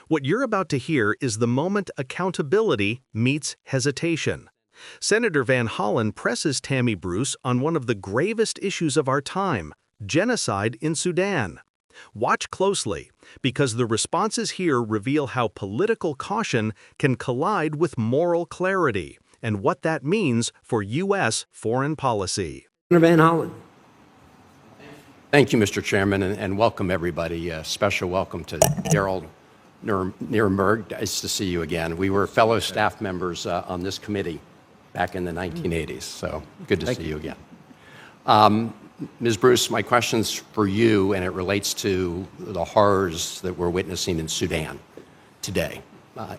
What you're about to hear is the moment accountability meets hesitation. Senator Van Hollen presses Tammy Bruce on one of the gravest issues of our time, genocide in Sudan. Watch closely, because the responses here reveal how political caution can collide with moral clarity, and what that means for U.S. foreign policy. Senator Van Hollen. Thank you, Mr. Chairman, and welcome everybody. A special welcome to Daryl Nirenberg. Nice to see you again. We were fellow staff members on this committee back in the 1980s, so good to see you again. Ms. Bruce, my question's for you, and it relates to the horrors that we're witnessing in Sudan today,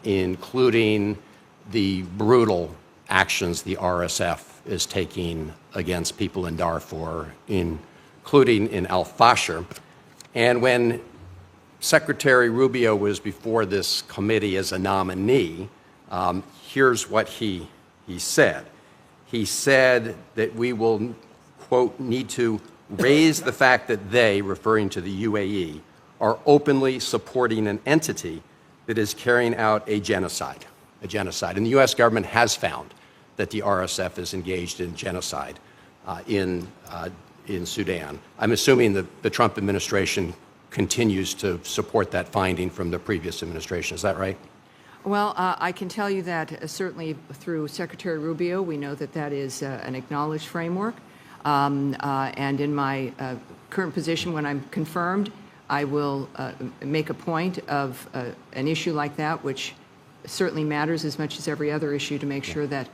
including the brutal actions the RSF is taking against people in Darfur, including in Al-Fashir. And when Secretary Rubio was before this committee as a nominee, here's what he said. He said that we will, quote, need to raise the fact that they, referring to the UAE, are openly supporting an entity that is carrying out a genocide. And the U.S. government has found that the RSF is engaged in genocide in Sudan. I'm assuming that the Trump administration continues to support that finding from the previous administration. Is that right? Well, I can tell you that certainly through Secretary Rubio, we know that that is an acknowledged framework. And in my current position, when I'm confirmed, I will make a point of an issue like that, which certainly matters as much as every other issue, to make sure that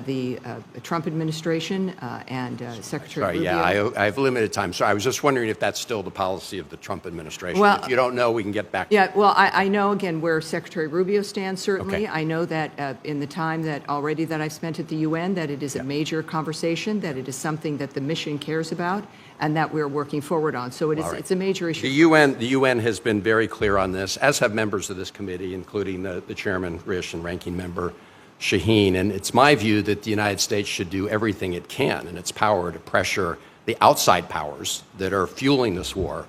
the Trump administration and Secretary Rubio... Yeah, I have limited time. So I was just wondering if that's still the policy of the Trump administration. Well, if you don't know, we can get back to Yeah, well, I know, again, where Secretary Rubio stands, certainly. Okay. I know that in the time that already that I've spent at the UN, that it is a major conversation, that it is something that the mission cares about, and that we're working forward on. So it's a major issue. The UN has been very clear on this, as have members of this committee, including the chairman, Risch, and ranking member, Shaheen, and it's my view that the United States should do everything it can in its power to pressure the outside powers that are fueling this war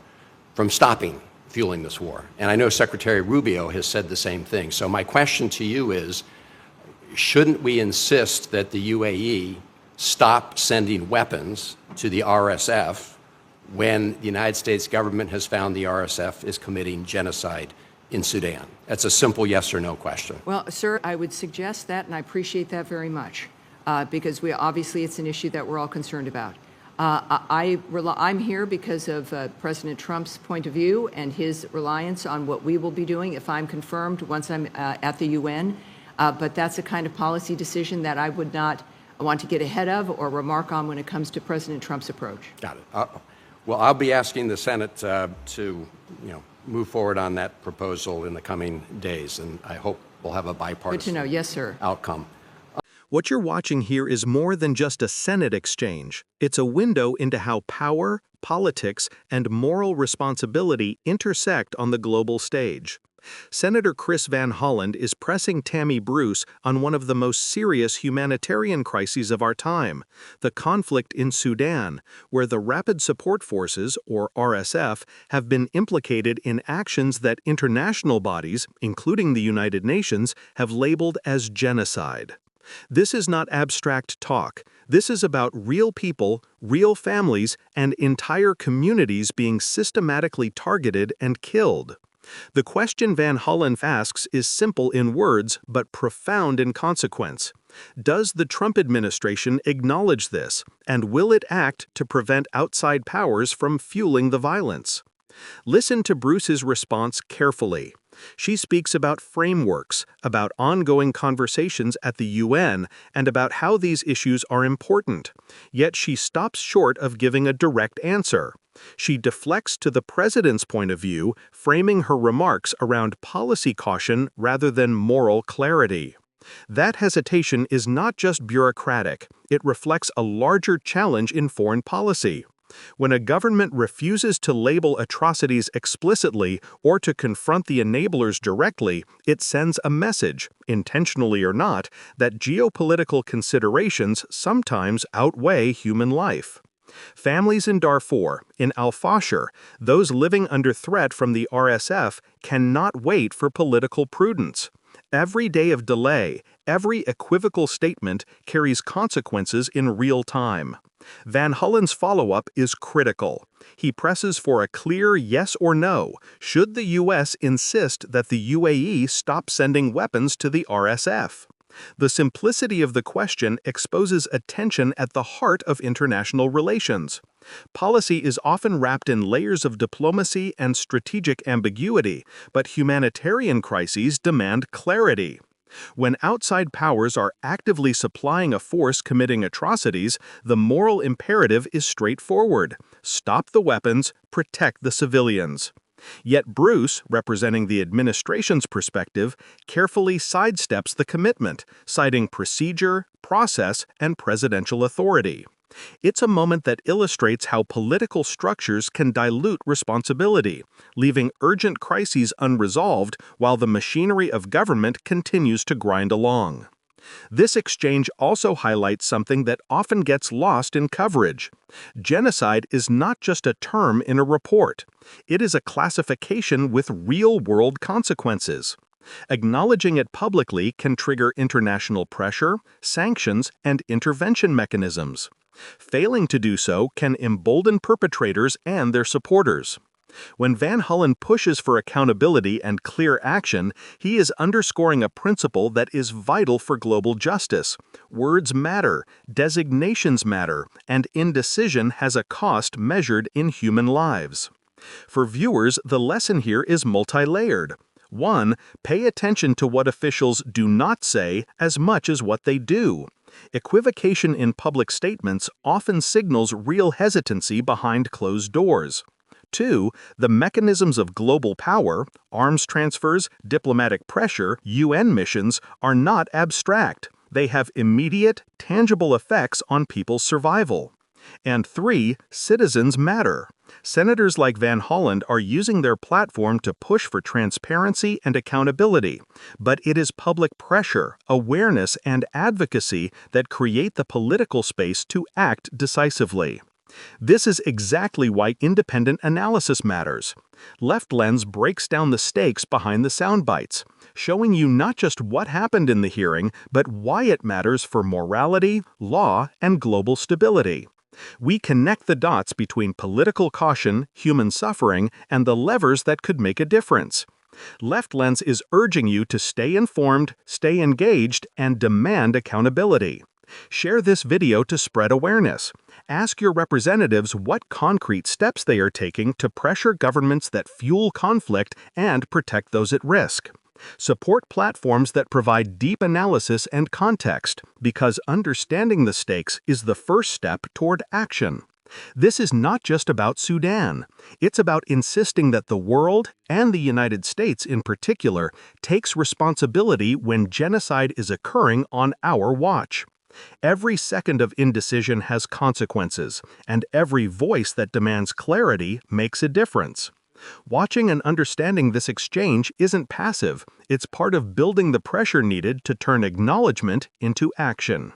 from stopping fueling this war. And I know Secretary Rubio has said the same thing. So my question to you is, shouldn't we insist that the UAE stop sending weapons to the RSF when the United States government has found the RSF is committing genocide in Sudan? That's a simple yes or no question. Well, sir, I would suggest that, and I appreciate that very much, because obviously it's an issue that we're all concerned about. I'm here because of President Trump's point of view and his reliance on what we will be doing if I'm confirmed once I'm at the UN. But that's a kind of policy decision that I would not want to get ahead of or remark on when it comes to President Trump's approach. Got it. Well, I'll be asking the Senate to, move forward on that proposal in the coming days, and I hope we'll have a bipartisan Good to know. Yes, sir. outcome. What you're watching here is more than just a Senate exchange. It's a window into how power, politics, and moral responsibility intersect on the global stage. Senator Chris Van Hollen is pressing Tammy Bruce on one of the most serious humanitarian crises of our time, the conflict in Sudan, where the Rapid Support Forces, or RSF, have been implicated in actions that international bodies, including the United Nations, have labeled as genocide. This is not abstract talk. This is about real people, real families, and entire communities being systematically targeted and killed. The question Van Hollen asks is simple in words, but profound in consequence. Does the Trump administration acknowledge this, and will it act to prevent outside powers from fueling the violence? Listen to Bruce's response carefully. She speaks about frameworks, about ongoing conversations at the UN, and about how these issues are important. Yet she stops short of giving a direct answer. She deflects to the president's point of view, framing her remarks around policy caution rather than moral clarity. That hesitation is not just bureaucratic, it reflects a larger challenge in foreign policy. When a government refuses to label atrocities explicitly or to confront the enablers directly, it sends a message, intentionally or not, that geopolitical considerations sometimes outweigh human life. Families in Darfur, in Al-Fashir, those living under threat from the RSF cannot wait for political prudence. Every day of delay, every equivocal statement carries consequences in real time. Van Hollen's follow-up is critical. He presses for a clear yes or no should the U.S. insist that the UAE stop sending weapons to the RSF. The simplicity of the question exposes a tension at the heart of international relations. Policy is often wrapped in layers of diplomacy and strategic ambiguity, but humanitarian crises demand clarity. When outside powers are actively supplying a force committing atrocities, the moral imperative is straightforward: stop the weapons, protect the civilians. Yet Bruce, representing the administration's perspective, carefully sidesteps the commitment, citing procedure, process, and presidential authority. It's a moment that illustrates how political structures can dilute responsibility, leaving urgent crises unresolved while the machinery of government continues to grind along. This exchange also highlights something that often gets lost in coverage. Genocide is not just a term in a report. It is a classification with real-world consequences. Acknowledging it publicly can trigger international pressure, sanctions, and intervention mechanisms. Failing to do so can embolden perpetrators and their supporters. When Van Hollen pushes for accountability and clear action, he is underscoring a principle that is vital for global justice. Words matter, designations matter, and indecision has a cost measured in human lives. For viewers, the lesson here is multi-layered. 1. Pay attention to what officials do not say as much as what they do. Equivocation in public statements often signals real hesitancy behind closed doors. 2. The mechanisms of global power, arms transfers, diplomatic pressure, UN missions, are not abstract. They have immediate, tangible effects on people's survival. And 3. Citizens matter. Senators like Van Hollen are using their platform to push for transparency and accountability, but it is public pressure, awareness, and advocacy that create the political space to act decisively. This is exactly why independent analysis matters. Left Lens breaks down the stakes behind the sound bites, showing you not just what happened in the hearing, but why it matters for morality, law, and global stability. We connect the dots between political caution, human suffering, and the levers that could make a difference. Left Lens is urging you to stay informed, stay engaged, and demand accountability. Share this video to spread awareness. Ask your representatives what concrete steps they are taking to pressure governments that fuel conflict and protect those at risk. Support platforms that provide deep analysis and context, because understanding the stakes is the first step toward action. This is not just about Sudan. It's about insisting that the world, and the United States in particular, takes responsibility when genocide is occurring on our watch. Every second of indecision has consequences, and every voice that demands clarity makes a difference. Watching and understanding this exchange isn't passive, it's part of building the pressure needed to turn acknowledgment into action.